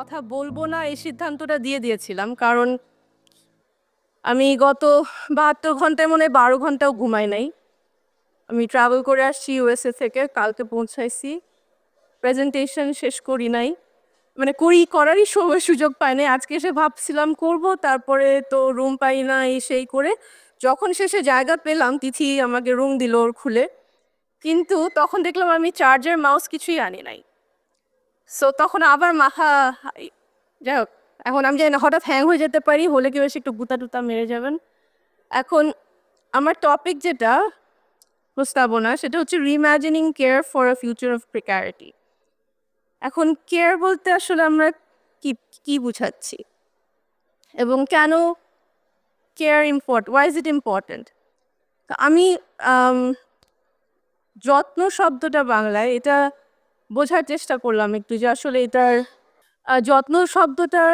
কথা বলবো না এই সিদ্ধান্তটা দিয়ে দিয়েছিলাম। কারণ আমি গত ৭২ ঘন্টায় মনে হয় ১২ ঘন্টাও ঘুমাই নাই। আমি ট্রাভেল করে আসছি USA থেকে। কালকে পৌঁছাইছি। প্রেজেন্টেশন শেষ করি নাই। মানে করারই সময় সুযোগ পাই নাই। আজকে এসে ভাবছিলাম করব, তারপরে তো রুম পাই না এই সেই করে। যখন শেষে জায়গা পেলাম, তিথি আমাকে রুম দিল ওর খুলে। কিন্তু তখন দেখলাম আমি চার্জার, মাউস কিছুই আনি নাই। সো তখন আবার মাথা, যাই হোক, এখন আমি জানি না, হঠাৎ হ্যাং হয়ে যেতে পারি, হলে কেউ এসে একটু গুতা-টুতা মেরে যাবেন। এখন আমার টপিক যেটা প্রস্তাবনা, সেটা হচ্ছে reimagining care for a future of precarity. এখন কেয়ার বলতে আসলে আমরা কি কি বুঝাচ্ছি এবং কেন care why is it important? আমি যত্ন শব্দটা বাংলায়, এটা বোঝার চেষ্টা করলাম একটু, যে আসলে এটার যত্ন শব্দটার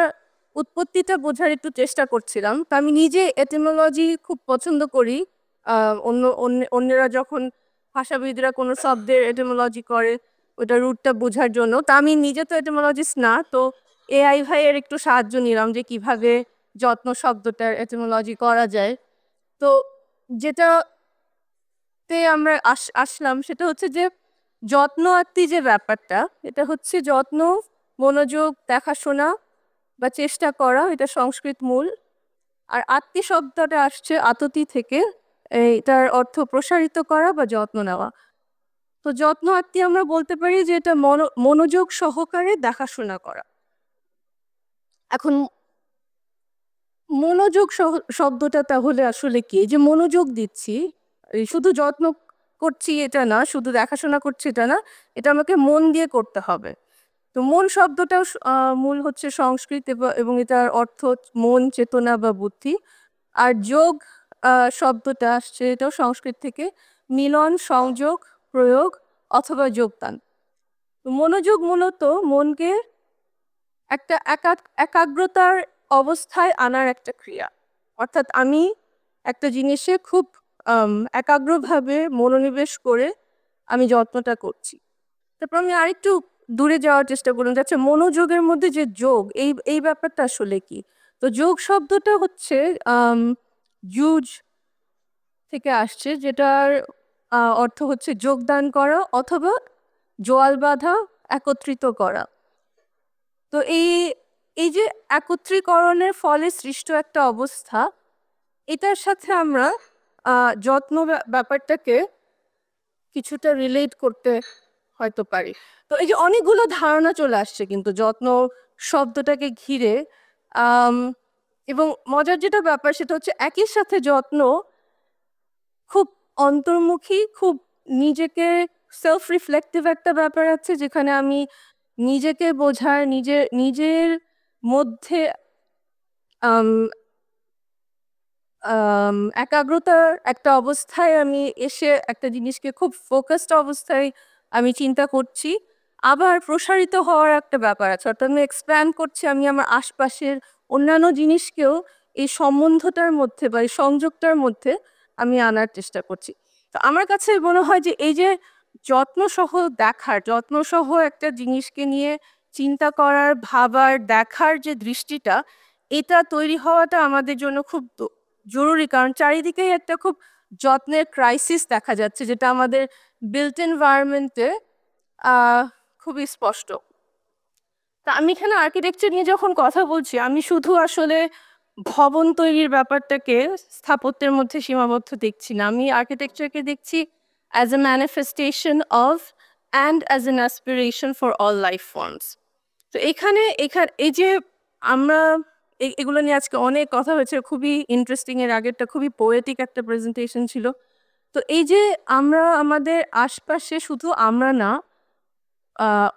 উৎপত্তিটা বোঝার একটু চেষ্টা করছিলাম। তো আমি নিজে এটিমোলজি খুব পছন্দ করি। অন্যরা যখন ভাষাবিদরা কোনো শব্দের এটিমোলজি করে ওটা রুটটা বোঝার জন্য, তা আমি নিজে তো এটিমোলজিস্ট না, তো এআই ভাইয়ের একটু সাহায্য নিলাম যে কিভাবে যত্ন শব্দটার এটিমোলজি করা যায়। তো যেটাতে আমরা আসলাম সেটা হচ্ছে যে যত্ন আত্মি যে ব্যাপারটা, এটা হচ্ছে যত্ন, মনোযোগ, দেখাশোনা বা চেষ্টা করা, এটা সংস্কৃত মূল। আর আত্মি শব্দটা আসছে আততি থেকে, এটার অর্থ প্রসারিত করা বা যত্ন নেওয়া। তো যত্ন আত্মি আমরা বলতে পারি যে এটা মনোযোগ সহকারে দেখাশোনা করা। এখন মনোযোগ শব্দটা তাহলে আসলে কি? যে মনোযোগ দিচ্ছি, শুধু যত্ন করছি এটা না, শুধু দেখাশোনা করছি এটা না, এটা আমাকে মন দিয়ে করতে হবে। তো মন শব্দটাও মূল হচ্ছে সংস্কৃত এবং এটার অর্থ মন, চেতনা বা বুদ্ধি। আর যোগ শব্দটা আসছে এটাও সংস্কৃত থেকে, মিলন, সংযোগ, প্রয়োগ অথবা যোগদান। মনোযোগ মূলত মনকে একটা একাগ্রতার অবস্থায় আনার একটা ক্রিয়া। অর্থাৎ আমি একটা জিনিসে খুব একাগ্রভাবে মনোনিবেশ করে আমি যত্নটা করছি। তারপর আমি আরেকটু দূরে যাওয়ার চেষ্টা করলাম, যাচ্ছে মনোযোগের মধ্যে যে যোগ, এই ব্যাপারটা আসলে কি? তো যোগ শব্দটা হচ্ছে যুজ থেকে আসছে, যেটার অর্থ হচ্ছে যোগদান করা অথবা জোয়াল বাঁধা, একত্রিত করা। তো এই যে একত্রীকরণের ফলে সৃষ্ট একটা অবস্থা, এটার সাথে আমরা যত্ন ব্যাপারটাকে কিছুটা রিলেট করতে হয়তো পারি। তো এই যে অনেকগুলো ধারণা চলে আসছে কিন্তু যত্ন শব্দটাকে ঘিরে। এবং মজার যেটা ব্যাপার সেটা হচ্ছে একই সাথে যত্ন খুব অন্তর্মুখী, খুব নিজেকে সেলফ রিফ্লেক্টিভ একটা ব্যাপার আছে, যেখানে আমি নিজেকে বোঝার, নিজের মধ্যে একাগ্রতার একটা অবস্থায় আমি এসে একটা জিনিসকে খুব ফোকাসড অবস্থায় আমি চিন্তা করছি। আবার প্রসারিত হওয়ার একটা ব্যাপার আছে, অর্থাৎ আমি এক্সপ্যান্ড করছি, আমি আমার আশপাশের অন্যান্য জিনিসকেও এই সম্বন্ধটার মধ্যে বা এই সংযোগটার মধ্যে আমি আনার চেষ্টা করছি। তো আমার কাছে মনে হয় যে এই যে যত্নসহ একটা জিনিসকে নিয়ে চিন্তা করার, ভাবার, দেখার যে দৃষ্টিটা, এটা তৈরি হওয়াটা আমাদের জন্য খুব জরুরি। কারণ চারিদিকেই একটা খুব যত্নের ক্রাইসিস দেখা যাচ্ছে, যেটা আমাদের বিল্ট এনভায়রনমেন্টে খুবই স্পষ্ট। তা আমি এখানে আর্কিটেকচার নিয়ে যখন কথা বলছি, আমি শুধু আসলে ভবন তৈরির ব্যাপারটাকে স্থাপত্যের মধ্যে সীমাবদ্ধ দেখছি না। আমি আর্কিটেকচারকে দেখছি as a manifestation of and as an aspiration for all life forms. তো এখানে এই যে আমরা এগুলো নিয়ে আজকে অনেক কথা হয়েছে, খুবই ইন্টারেস্টিং। এর আগেরটা খুবই পোয়েটিক একটা প্রেজেন্টেশন ছিল। তো এই যে আমরা আমাদের আশপাশে, শুধু আমরা না,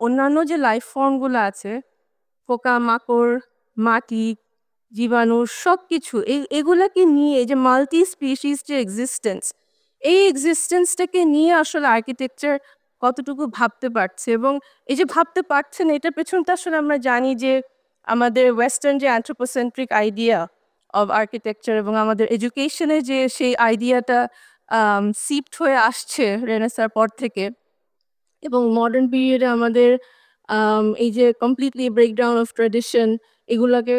অন্যান্য যে লাইফ ফর্মগুলো আছে, পোকামাকড়, মাটি, জীবাণু, সব কিছু, এগুলাকে নিয়ে যে মাল্টি স্পিসিস যে এক্সিস্টেন্স, এই এক্সিস্টেন্সটাকে নিয়ে আসলে আর্কিটেকচার কতটুকু ভাবতে পারছে। এবং এই যে ভাবতে পারছে না, এটার পেছনটা আসলে আমরা জানি যে আমাদের ওয়েস্টার্ন যে অ্যানথ্রোপোসেন্ট্রিক আইডিয়া অব আর্কিটেকচার এবং আমাদের এডুকেশনে যে সেই আইডিয়াটা সিফট হয়ে আসছে রেনেসাঁর পর থেকে, এবং মডার্ন পিরিয়ডে আমাদের এই যে কমপ্লিটলি ব্রেকডাউন অফ ট্র্যাডিশন এগুলোকে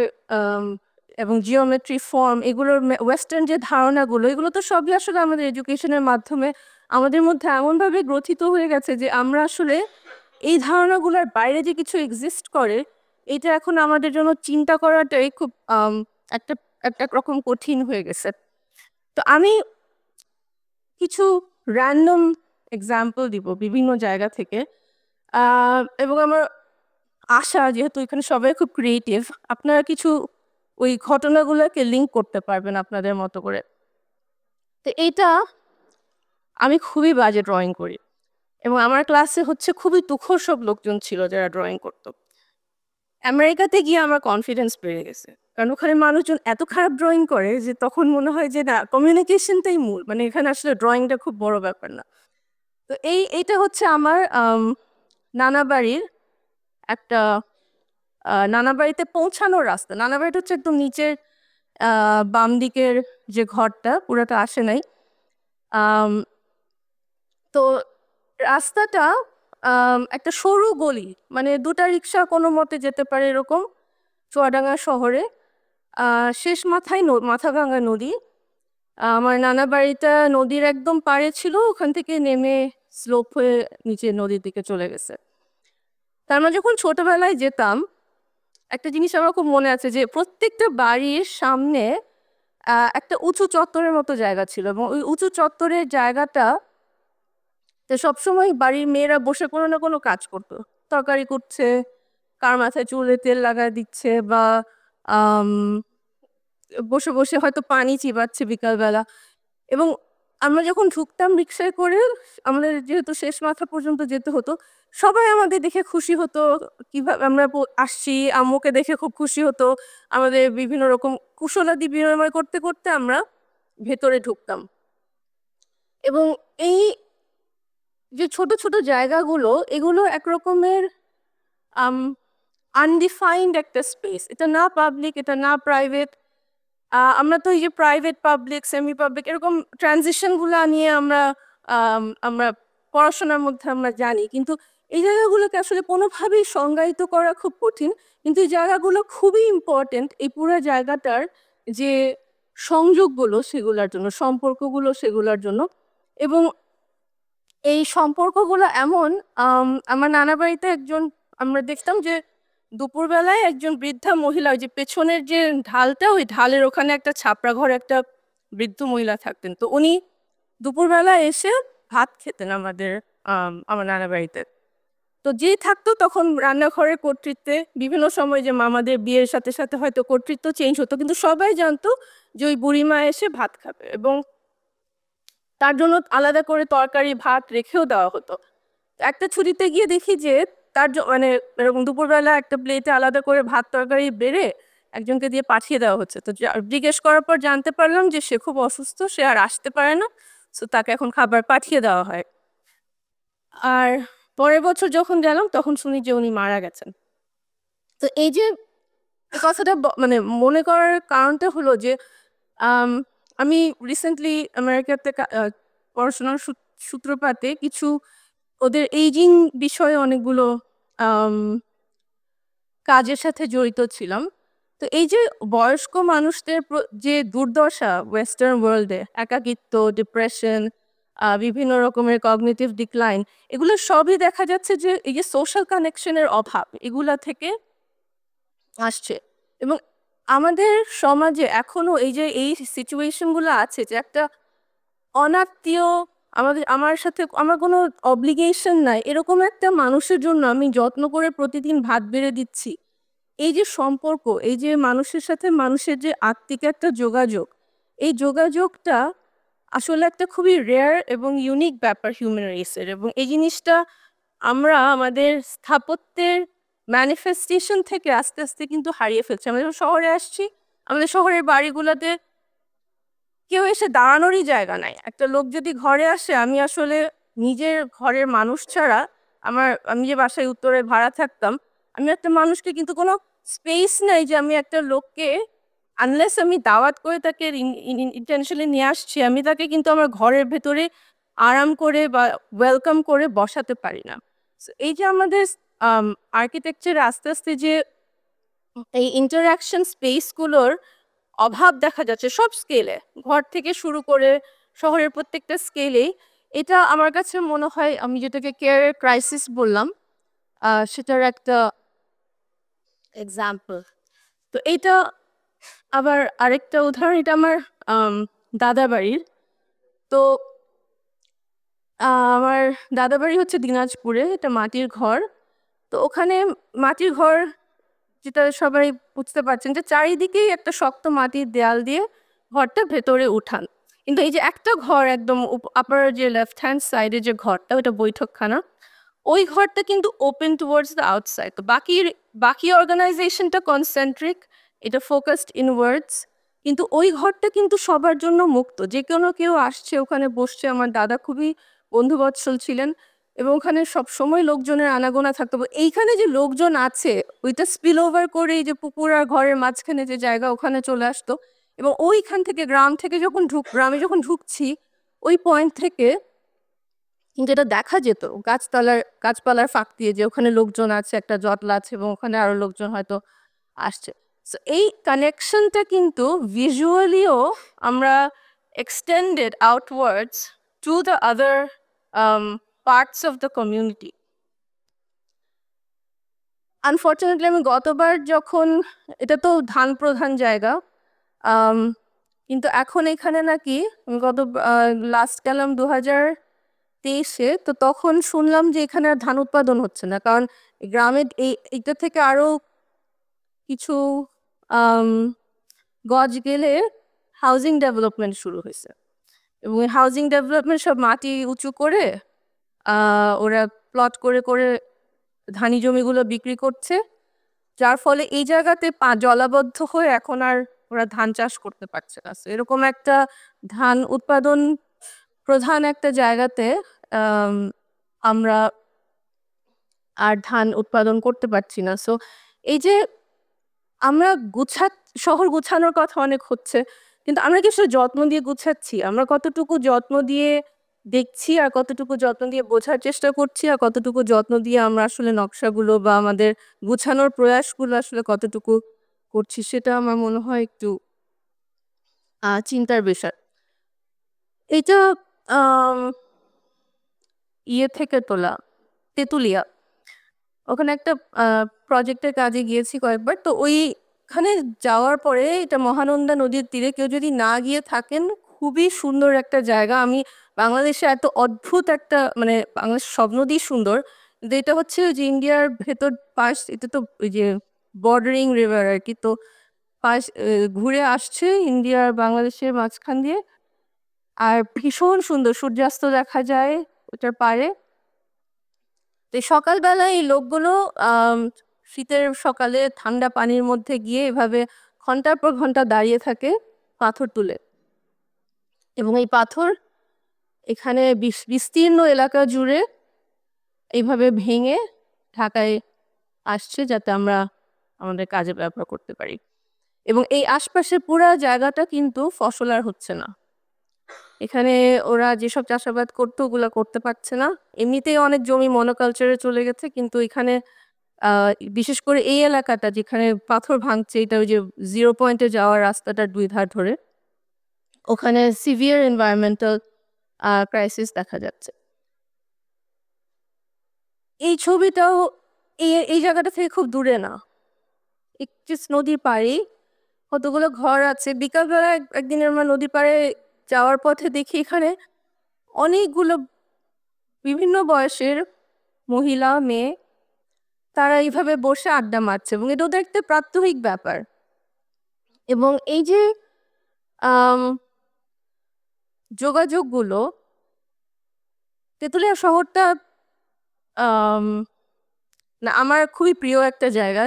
এবং জিওমেট্রি ফর্ম এগুলোর ওয়েস্টার্ন যে ধারণাগুলো এগুলো তো সবই আসলে আমাদের এডুকেশনের মাধ্যমে আমাদের মধ্যে এমনভাবে গ্রথিত হয়ে গেছে যে আমরা আসলে এই ধারণাগুলোর বাইরে যে কিছু এক্সিস্ট করে এটা এখন আমাদের জন্য চিন্তা করাটাই খুব একটা একটা রকম কঠিন হয়ে গেছে। তো আমি কিছু র্যান্ডম এক্সাম্পল দিব বিভিন্ন জায়গা থেকে এবং আমার আশা যেহেতু এখানে সবাই খুব ক্রিয়েটিভ আপনারা কিছু ওই ঘটনাগুলোকে লিঙ্ক করতে পারবেন আপনাদের মতো করে। তো এইটা আমি খুবই বাজে ড্রয়িং করি এবং আমার ক্লাসে হচ্ছে খুবই তুখোর সব লোকজন ছিল যারা ড্রয়িং করতো। আমেরিকাতে গিয়ে আমার কনফিডেন্স বেড়ে গেছে কারণ ওখানে মানুষজন এত খারাপ ড্রয়িং করে যে তখন মনে হয় যে না কমিউনিকেশনটাই মূল, মানে এখানে আসলে ড্রয়িংটা খুব বড় ব্যাপার না। তো এইটা হচ্ছে আমার নানা বাড়ির একটা নানা বাড়িতে পৌঁছানোর রাস্তা। নানা বাড়িটা হচ্ছে একদম নিচের বাম দিকের যে ঘরটা পুরোটা আসে নাই। তো রাস্তাটা একটা সরু গলি, মানে দুটা রিক্সা কোনো মতে যেতে পারে এরকম চুয়াডাঙ্গা শহরে। শেষ মাথায় মাথাভাঙ্গা নদী। আমার নানা বাড়িটা নদীর একদম পাড়ে ছিল, ওখান থেকে নেমে স্লোপ হয়ে নিচে নদীর দিকে চলে গেছে। তার মানে যখন ছোটবেলায় যেতাম একটা জিনিস আমার খুব মনে আছে যে প্রত্যেকটা বাড়ির সামনে একটা উঁচু চত্বরের মতো জায়গা ছিল এবং ওই উঁচু চত্বরের জায়গাটা তো সবসময় বাড়ির মেয়েরা বসে কোনো না কোনো কাজ করতো, তরকারি করছে, কার মাথায় চুলে তেল লাগা দিচ্ছে বা বসে বসে হয়তো পানি চিবাচ্ছে বিকালবেলা। এবং আমরা যখন ঢুকতাম রিক্সায় করে আমাদের যেহেতু শেষ মাথা পর্যন্ত যেতে হতো, সবাই আমাদের দেখে খুশি হতো কিভাবে আমরা আসছি, আম্মুকে দেখে খুব খুশি হতো। আমাদের বিভিন্ন রকম কুশলাদি বিনিময় করতে করতে আমরা ভেতরে ঢুকতাম এবং এই যে ছোট ছোট জায়গাগুলো এগুলো একরকমের আনডিফাইন্ড একটা স্পেস। এটা না পাবলিক, এটা না প্রাইভেট। আমরা তো এই যে প্রাইভেট পাবলিক সেমি পাবলিক এরকম ট্রানজিশনগুলো নিয়ে আমরা আমরা পড়াশোনার মধ্যে আমরা জানি, কিন্তু এই জায়গাগুলোকে আসলে কোনোভাবেই সংজ্ঞায়িত করা খুব কঠিন। কিন্তু এই জায়গাগুলো খুবই ইম্পর্টেন্ট এই পুরো জায়গাটার যে সংযোগগুলো সেগুলোর জন্য, সম্পর্কগুলো সেগুলোর জন্য। এবং এই সম্পর্কগুলো এমন আমার নানা বাড়িতে একজন আমরা দেখতাম যে দুপুরবেলায় একজন বৃদ্ধা মহিলা, ওই যে পেছনের যে ঢালটা ওই ঢালের ওখানে একটা ছাপড়া ঘরে একটা বৃদ্ধ মহিলা থাকতেন। তো উনি দুপুরবেলা এসে ভাত খেতেন আমাদের আমার নানা বাড়িতে। তো যেই থাকতো তখন রান্নাঘরের কর্তৃত্বে বিভিন্ন সময় যে মামাদের বিয়ের সাথে সাথে হয়তো কর্তৃত্ব চেঞ্জ হতো, কিন্তু সবাই জানতো যে ওই বুড়িমা এসে ভাত খাবে এবং তার জন্য আলাদা করে তরকারি ভাত রেখেও দেওয়া হতো। একটা ছুটিতে গিয়ে দেখি যে তার মানে এরকম দুপুরবেলা একটা প্লেটে আলাদা করে ভাত তরকারি বেড়ে একজনকে দিয়ে পাঠিয়ে দেওয়া হচ্ছে। তো জিজ্ঞেস করার পর জানতে পারলাম যে সে খুব অসুস্থ, সে আর আসতে পারে না, তো তাকে এখন খাবার পাঠিয়ে দেওয়া হয়। আর পরের বছর যখন গেলাম তখন শুনি যে উনি মারা গেছেন। তো এই যে কথাটা মানে মনে করার কারণটা হলো যে আমি রিসেন্টলি আমেরিকাতে পড়াশোনার সূত্রপাতে কিছু ওদের এইজিং বিষয়ে অনেকগুলো কাজের সাথে জড়িত ছিলাম। তো এই যে বয়স্ক মানুষদের যে দুর্দশা ওয়েস্টার্ন ওয়ার্ল্ডে, একাকিত্ব, ডিপ্রেশন, বিভিন্ন রকমের কগনিটিভ ডিক্লাইন, এগুলো সবই দেখা যাচ্ছে যে এই যে সোশ্যাল কানেকশনের অভাব এগুলা থেকে আসছে। এবং আমাদের সমাজে এখনো এই যে এই সিচুয়েশনগুলো আছে যে একটা অনাত্মীয় আমার সাথে আমার কোনো অব্লিগেশন নাই এরকম একটা মানুষের জন্য আমি যত্ন করে প্রতিদিন ভাত বেড়ে দিচ্ছি। এই যে সম্পর্ক, এই যে মানুষের সাথে মানুষের যে আত্মিক একটা যোগাযোগ, এই যোগাযোগটা আসলে একটা খুবই রেয়ার এবং ইউনিক ব্যাপার হিউম্যান রেসের। এবং এই জিনিসটা আমরা আমাদের স্থাপত্যের ম্যানিফেস্টেশন থেকে আস্তে আস্তে কিন্তু হারিয়ে ফেলছি। আমরা যখন শহরে আসছি আমাদের শহরের বাড়িগুলোতে কেউ এসে দাঁড়ানোরই জায়গা নাই। একটা লোক যদি ঘরে আসে আমি আসলে নিজের ঘরের মানুষ ছাড়া আমি যে বাসায় উত্তরে ভাড়া থাকতাম, আমি একটা মানুষকে কিন্তু কোনো স্পেস নাই যে আমি একটা লোককে আনলেস আমি দাওয়াত করে তাকে ইন্টেনশনালি নিয়ে আসছি, আমি তাকে কিন্তু আমার ঘরের ভেতরে আরাম করে বা ওয়েলকাম করে বসাতে পারি না। এই যে আমাদের আর্কিটেকচার আস্তে আস্তে যে এই ইন্টারাকশন স্পেসগুলোর অভাব দেখা যাচ্ছে সব স্কেলে, ঘর থেকে শুরু করে শহরের প্রত্যেকটা স্কেলেই। এটা আমার কাছে মনে হয়, আমি যেটাকে কেয়ার ক্রাইসিস বললাম, সেটার একটা এক্সাম্পল। তো এটা আবার আরেকটা উদাহরণ, এটা আমার দাদা বাড়ির। তো আমার দাদা বাড়ি হচ্ছে দিনাজপুরে, এটা মাটির ঘর। তো ওখানে মাটির ঘর, যেটা সবাই বুঝতে পারছেন, যে চারিদিকেই একটা শক্ত মাটির দেয়াল দিয়ে ঘরটা ভেতরে উঠান। কিন্তু এই যে একটা ঘর একদম আপার যে লেফট হ্যান্ড সাইডে যে ঘরটা, ওটা বৈঠকখানা, ওই ঘরটা কিন্তু ওপেন টুয়ার্ডস দ্য আউটসাইড। তো বাকি অর্গানাইজেশনটা কনসেন্ট্রিক, এটা ফোকাসড ইনওয়ার্ডস, কিন্তু ওই ঘরটা কিন্তু সবার জন্য মুক্ত, যে কোনো কেউ আসছে ওখানে বসছে। আমার দাদা খুবই বন্ধুবৎসল ছিলেন এবং ওখানে সব সময় লোকজনের আনাগোনা থাকতো। এইখানে যে লোকজন আছে, ওইটা স্পিল ওভার করে এই যে পুকুর আর ঘরের মাঝখানে যে জায়গা, ওখানে চলে আসতো। এবং ওইখান থেকে গ্রামে যখন ঢুকছি, ওই পয়েন্ট থেকে কিন্তু এটা দেখা যেত গাছপালার ফাঁক দিয়ে, যে ওখানে লোকজন আছে, একটা জটলা আছে এবং ওখানে আরো লোকজন হয়তো আসছে। সো এই কানেকশনটা কিন্তু ভিজুয়ালিও আমরা extended outwards to the other parts of the community. Unfortunately আমি গতবার যখন, এটা তো ধান প্রধান জায়গা, কিন্তু এখন এখানে নাকি, আমি লাস্ট গেলাম 2023-এ, তো তখন শুনলাম যে এখানে আর ধান উৎপাদন হচ্ছে না, কারণ গ্রামে এইটা থেকে আরো কিছু গজ গেলে হাউজিং ডেভেলপমেন্ট শুরু হয়েছে। এবং এই হাউজিং ডেভেলপমেন্ট সব মাটি উঁচু করে ওরা প্লট করে করে ধানি জমিগুলো বিক্রি করছে, যার ফলে এই জায়গাতে জলাবদ্ধ হয়ে এখন আর ওরা ধান চাষ করতে পারছে না। এরকম একটা ধান উৎপাদন প্রধান একটা জায়গাতে আমরা আর ধান উৎপাদন করতে পারছি না। সো এই যে আমরা শহর গুছানোর কথা অনেক হচ্ছে, কিন্তু আমরা কি আসলে যত্ন দিয়ে গুছাচ্ছি? আমরা কতটুকু যত্ন দিয়ে দেখছি, আর কতটুকু যত্ন দিয়ে বোঝার চেষ্টা করছি, আর কতটুকু যত্ন দিয়ে আমরা আসলে নকশাগুলো বা আমাদের গুছানোর প্রয়াসগুলো আসলে কতটুকু করছি, সেটা আমার মনে হয় একটু চিন্তার বিষয়। এটা ইয়ে থেকে তোলা, তেঁতুলিয়া, ওখানে একটা প্রজেক্টের কাজে গিয়েছি কয়েকবার। তো ওইখানে যাওয়ার পরে, এটা মহানন্দা নদীর তীরে, কেউ যদি না গিয়ে থাকেন, খুবই সুন্দর একটা জায়গা। আমি বাংলাদেশে এত অদ্ভুত একটা, মানে বাংলাদেশ সব নদী সুন্দর, কিন্তু এটা হচ্ছে যে ইন্ডিয়ার ভেতর পাশ, এটা তো ওই যে বর্ডারিং রিভার আর কি, তো পাশ ঘুরে আসছে ইন্ডিয়ার বাংলাদেশের মাঝখান দিয়ে, আর ভীষণ সুন্দর সূর্যাস্ত দেখা যায় ওটার পাড়ে। তো সকালবেলা এই লোকগুলো শীতের সকালে ঠান্ডা পানির মধ্যে গিয়ে এভাবে ঘন্টার পর ঘন্টা দাঁড়িয়ে থাকে পাথর তুলে, এবং এই পাথর এখানে বিস্তীর্ণ এলাকা জুড়ে এইভাবে ভেঙে ঢাকায় আসছে, যাতে আমরা আমাদের কাজে ব্যবহার করতে পারি। এবং এই আশপাশের পুরা জায়গাটা কিন্তু ফসল আর হচ্ছে না। এখানে ওরা যেসব চাষাবাদ করতো ওগুলা করতে পারছে না। এমনিতেই অনেক জমি মনোকালচারে চলে গেছে, কিন্তু এখানে বিশেষ করে এই এলাকাটা যেখানে পাথর ভাঙছে, এটা ওই যে 0 পয়েন্টে যাওয়ার রাস্তাটার 2 ধার ধরে, ওখানে সিভিয়ার এনভায়রনমেন্টাল ক্রাইসিস দেখা যাচ্ছে। এই ছবিটাও এই জায়গাটা থেকে খুব দূরে না, একটু নদীর পাড়ে কতগুলো ঘর আছে। বিকালবেলা একদিন আমরা নদীর পাড়ে যাওয়ার পথে দেখি এখানে অনেকগুলো বিভিন্ন বয়সের মহিলা মেয়ে, তারা এইভাবে বসে আড্ডা মারছে, এবং এটা ওদের একটা প্রাত্যহিক ব্যাপার। এবং এই যে যোগাযোগগুলো, তেঁতুলিয়া শহরটা না আমার খুবই প্রিয় একটা জায়গা।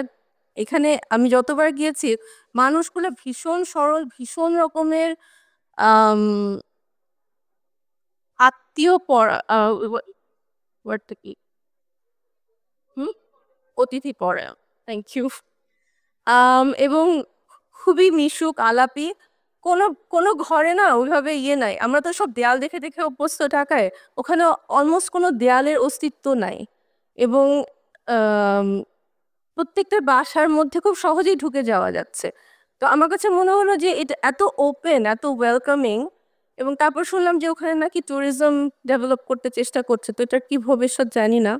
এখানে আমি যতবার গিয়েছি, মানুষগুলো ভীষণ সরল, ভীষণ রকমের আত্মীয় পরা, ওয়ার্ডটা কি, অতিথি পরায়ণ, থ্যাংক ইউ। এবং খুবই মিশুক, আলাপি। কোনো ঘরে না ওইভাবে নাই, আমরা তো সব দেয়াল দেখে দেখে অভ্যস্ত ঢাকায়, ওখানে অলমোস্ট কোনো দেয়ালের অস্তিত্ব নাই। এবং আম, প্রত্যেকটা বাসার মধ্যে খুব সহজেই ঢুকে যাওয়া যাচ্ছে। তো আমার কাছে মনে হলো যে এটা এত ওপেন, এত ওয়েলকামিং, এবং তারপর শুনলাম যে ওখানে নাকি ট্যুরিজম ডেভেলপ করতে চেষ্টা করছে। তো এটার কি ভবিষ্যৎ জানি না,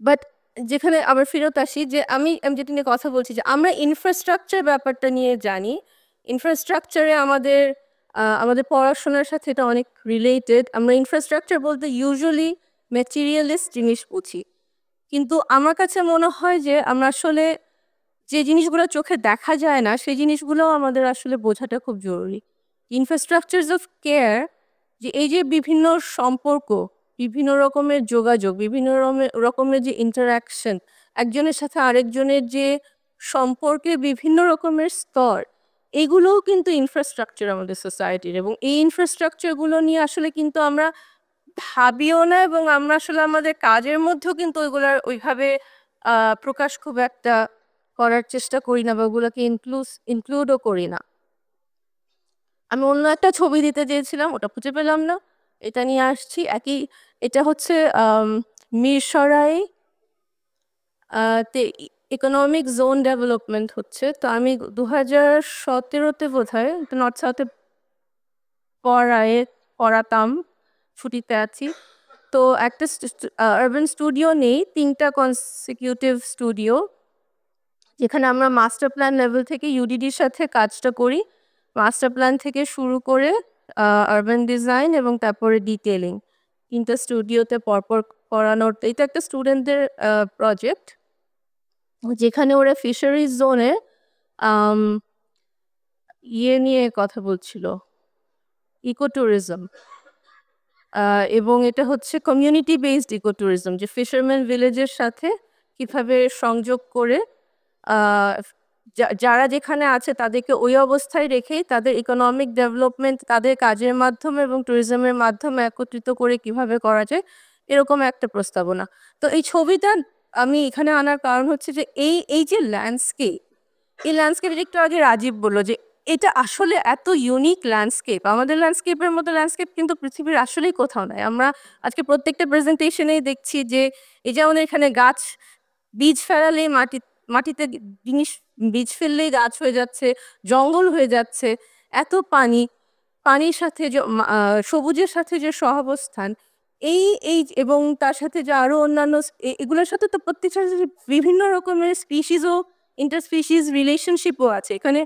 বাট যেখানে আবার ফেরত আসি যে আমি আমি যেটা নিয়ে কথা বলছি যে আমরা ইনফ্রাস্ট্রাকচার ব্যাপারটা নিয়ে জানি। ইনফ্রাস্ট্রাকচারে আমাদের পড়াশোনার সাথে এটা অনেক রিলেটেড। আমরা ইনফ্রাস্ট্রাকচার বলতে ইউজুয়ালি ম্যাটেরিয়ালিস্ট জিনিস বুঝি, কিন্তু আমার কাছে মনে হয় যে আমরা আসলে যে জিনিসগুলো চোখে দেখা যায় না সেই জিনিসগুলোও আমাদের আসলে বোঝাটা খুব জরুরি। ইনফ্রাস্ট্রাকচারস অফ কেয়ার, যে এই যে বিভিন্ন সম্পর্ক, বিভিন্ন রকমের যোগাযোগ, বিভিন্ন রকমের যে ইন্টারাকশন, একজনের সাথে আরেকজনের যে সম্পর্কে বিভিন্ন রকমের স্তর, এগুলোও কিন্তু ইনফ্রাস্ট্রাকচার আমাদের সোসাইটির। এবং এই ইনফ্রাস্ট্রাকচারগুলো নিয়ে আসলে কিন্তু আমরা ভাবিও না, এবং আমরা আসলে আমাদের কাজের মধ্যেও কিন্তু ওইগুলার ওইভাবে প্রকাশ খুব একটা করার চেষ্টা করি না, বা ওগুলোকে ইনক্লুডও করি না। আমি অন্য একটা ছবি দিতে চেয়েছিলাম, ওটা খুঁজে পেলাম না, এটা নিয়ে আসছি। এটা হচ্ছে মিরসরাই তে ইকোনমিক জোন ডেভেলপমেন্ট হচ্ছে। তো আমি 2017-তে বোধ হয় নর্থ সাউথে পড়াতাম, ছুটিতে আছি। তো একটা আরবান স্টুডিও নেই, 3টা কনসিকিউটিভ স্টুডিও, যেখানে আমরা মাস্টার প্ল্যান লেভেল থেকে ইউডিডির সাথে কাজটা করি। মাস্টার প্ল্যান থেকে শুরু করে আরবান ডিজাইন এবং তারপরে ডিটেলিং, 3টা স্টুডিওতে পরপর করানোর। এটা একটা স্টুডেন্টদের প্রজেক্ট, যেখানে ওরা ফিশারিজ জোনে ইয়ে নিয়ে কথা বলছিল, ইকো ট্যুরিজম। এবং এটা হচ্ছে কমিউনিটি বেসড ইকো ট্যুরিজম, যে ফিশারম্যান ভিলেজের সাথে কিভাবে সংযোগ করে যারা যেখানে আছে তাদেরকে ওই অবস্থায় রেখেই তাদের ইকোনমিক ডেভেলপমেন্ট তাদের কাজের মাধ্যমে এবং ট্যুরিজমের মাধ্যমে একত্রিত করে কিভাবে করা যায়, এরকম একটা প্রস্তাবনা। তো এই ছবিটা আমি এখানে আনার কারণ হচ্ছে যে এই যে ল্যান্ডস্কেপ, এই ল্যান্ডস্কেপের একটু আগে রাজীব বললো যে এটা আসলে এত ইউনিক ল্যান্ডস্কেপ। আমাদের ল্যান্ডস্কেপের মতো ল্যান্ডস্কেপ কিন্তু পৃথিবীর আসলেই কোথাও নাই। আমরা আজকে প্রত্যেকটা প্রেজেন্টেশনেই দেখছি যে এই যে আমাদের এখানে গাছ, বীজ ফেলালেই মাটিতে বীজ ফেললেই গাছ হয়ে যাচ্ছে, জঙ্গল হয়ে যাচ্ছে, এত পানির সাথে যে সবুজের সাথে যে সহাবস্থান, এই এই এবং তার সাথে যে আরো অন্যান্য এগুলোর সাথে তো প্রত্যেকটার সাথে বিভিন্ন রকমের স্পিসিসও, ইন্টারস্পিসিস রিলেশনশিপও আছে এখানে।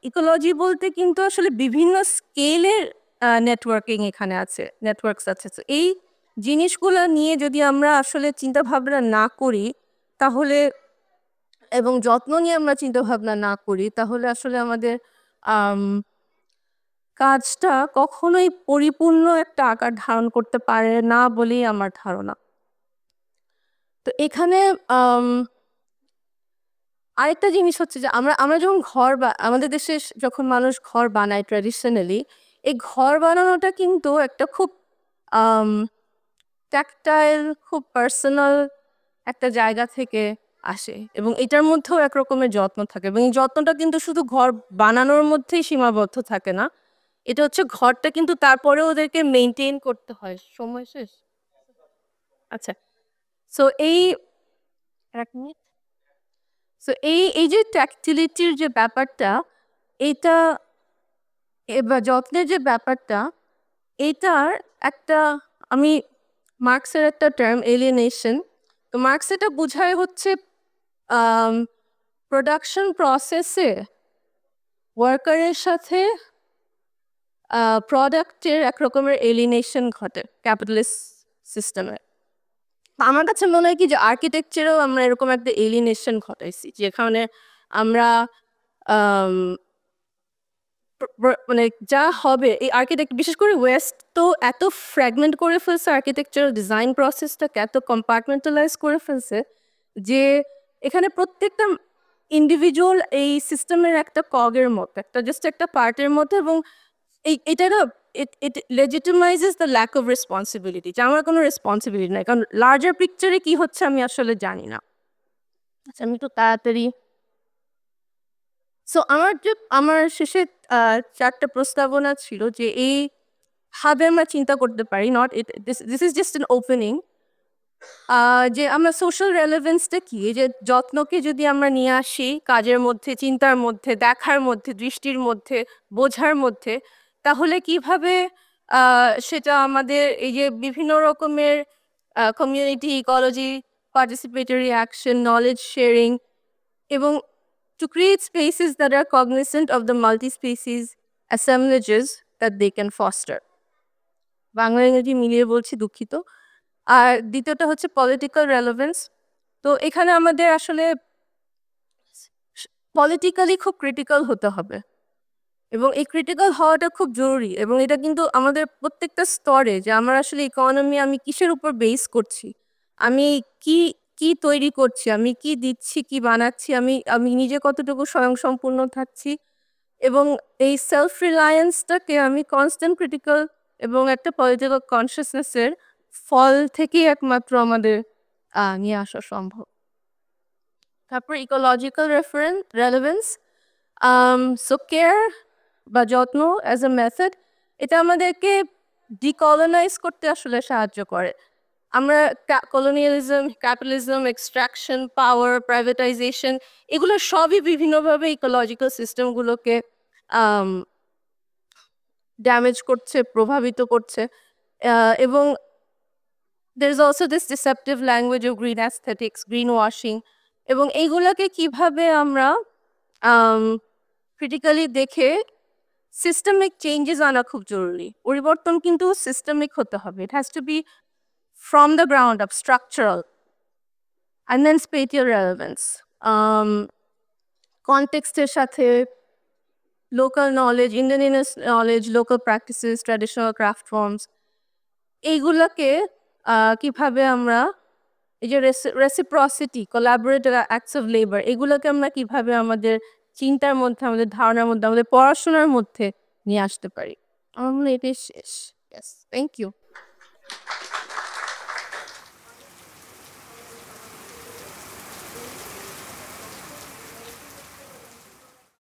ইকোলজি বলতে কিন্তু আসলে বিভিন্ন স্কেলের নেটওয়ার্কিং এখানে আছে, নেটওয়ার্কস আছে। তো এই জিনিসগুলো নিয়ে যদি আমরা আসলে চিন্তা ভাবনা না করি তাহলে, এবং যত্ন নিয়ে আমরা চিন্তা ভাবনা না করি, তাহলে আসলে আমাদের কাজটা কখনোই পরিপূর্ণ একটা আকার ধারণ করতে পারে না বলেই আমার ধারণা। তো এখানে আরেকটা জিনিস হচ্ছে যে আমরা যখন আমাদের দেশে যখন মানুষ ঘর বানায় ট্র্যাডিশনালি, এই ঘর বানানোটা কিন্তু একটা খুব ট্যাকটাইল, খুব পার্সোনাল একটা জায়গা থেকে আসে, এবং এটার মধ্যেও এক রকমের যত্ন থাকে। এবং এই যত্নটা কিন্তু শুধু ঘর বানানোর মধ্যেই সীমাবদ্ধ থাকে না, এটা হচ্ছে ঘরটা কিন্তু তারপরেও ওদেরকে মেনটেন করতে হয়। সময় শেষ, আচ্ছা। সো এক মিনিট। সো এই যে ট্যাকটিলিটির যে ব্যাপারটা, এটা বা যত্নের যে ব্যাপারটা, এটার একটা, আমি মার্কসের একটা টার্ম এলিয়েনেশন, তো মার্কস এটা বোঝায় হচ্ছে প্রোডাকশন প্রসেসে ওয়ার্কারের সাথে প্রোডাক্টের এক রকমের এলিয়েনেশন ঘটে ক্যাপিটালিস্ট সিস্টেমে। আমার কাছে মনে হয় কি যে আর্কিটেকচারেও আমরা এরকম একটা এলিয়েনেশন ঘটাইছি, যেখানে আমরা মানে যা হবে এই আর্কিটেক্ট, বিশেষ করে ওয়েস্ট তো এত ফ্র্যাগমেন্ট করে ফেলছে, আর্কিটেকচারাল ডিজাইন প্রসেসটাকে এত কম্পার্টমেন্টালাইজ করে ফেলছে যে এখানে প্রত্যেকটা ইন্ডিভিজুয়াল এই সিস্টেমের একটা কগের মতো, একটা জাস্ট একটা পার্টের মতো। এবং এটা না, ইট লেজিটিমাইজেস দ্য ল্যাক অফ রেসপন্সিবিলিটি, যে আমার কোনো রেসপন্সিবিলিটি নাই, কারণ লার্জার পিকচারে কি হচ্ছে আমি আসলে জানি না। আচ্ছা, আমি একটু তাড়াতাড়ি। সো আমার শেষে 4টা প্রস্তাবনা ছিল যে এই ভাবে আমরা চিন্তা করতে পারি, not this is just an opening, যে আমরা সোশ্যাল রেলেভেন্সটা কি? এই যে যত্নকে যদি আমরা নিয়ে আসি কাজের মধ্যে, চিন্তার মধ্যে, দেখার মধ্যে, দৃষ্টির মধ্যে, বোঝার মধ্যে, তাহলে কিভাবে আ সেটা আমাদের এই যে বিভিন্ন রকমের community, ecology, participatory action, knowledge sharing এবং to create spaces that are cognizant of the multi-species assemblages that they can foster. Bangla ইংরেজি মিলিয়ে বলছি, দুঃখিত। আর দ্বিতীয়টা হচ্ছে পলিটিক্যাল রেলেভেন্স। তো এখানে আমাদের আসলে পলিটিক্যালি খুব ক্রিটিক্যাল হতে হবে এবং এই ক্রিটিক্যাল হওয়াটা খুব জরুরি এবং এটা কিন্তু আমাদের প্রত্যেকটা স্তরে যে আমার আসলে ইকোনমি আমি কিসের উপর বেস করছি, আমি কি কি তৈরি করছি, আমি কি দিচ্ছি, কি বানাচ্ছি, আমি আমি নিজে কতটুকু স্বয়ংসম্পূর্ণ থাকছি এবং এই সেলফ রিলায়েন্সটাকে আমি কনস্ট্যান্ট ক্রিটিক্যাল এবং একটা পলিটিক্যাল কনসিয়াসনেসের ফল থেকেই একমাত্র আমাদের নিয়ে আসা সম্ভব। তারপর ইকোলজিক্যাল রেলেভেন্স, সো কেয়ার বা যত্ন অ্যাজ এ মেথড, এটা আমাদেরকে ডিকলোনাইজ করতে আসলে সাহায্য করে। আমরা কলোনিয়ালিজম, ক্যাপিটালিজম, এক্সট্রাকশন, পাওয়ার, প্রাইভেটাইজেশন এগুলো সবই বিভিন্নভাবে ইকোলজিক্যাল সিস্টেমগুলোকে ড্যামেজ করছে, প্রভাবিত করছে এবং there is also this deceptive language of green aesthetics, greenwashing এবং এইগুলাকে কিভাবে আমরা ক্রিটিক্যালি দেখে সিস্টেমিক চেঞ্জেস আনা খুব জরুরি। পরিবর্তন কিন্তু সিস্টেমিক হতে হবে। It has to be from the ground up, structural. And then spatial relevance. কনটেক্সটের সাথে local knowledge, indigenous knowledge, local practices, traditional craft forms এইগুলোকে কিভাবে আমরা এই যে reciprocity, collaborative acts of labour এগুলোকে আমরা কিভাবে আমাদের চিন্তার মধ্যে, আমাদের ধারণার মধ্যে, আমাদের পড়াশোনার মধ্যে নিয়ে আসতে পারি। আমার মনে হয় এটাই শেষ। Yes, thank you.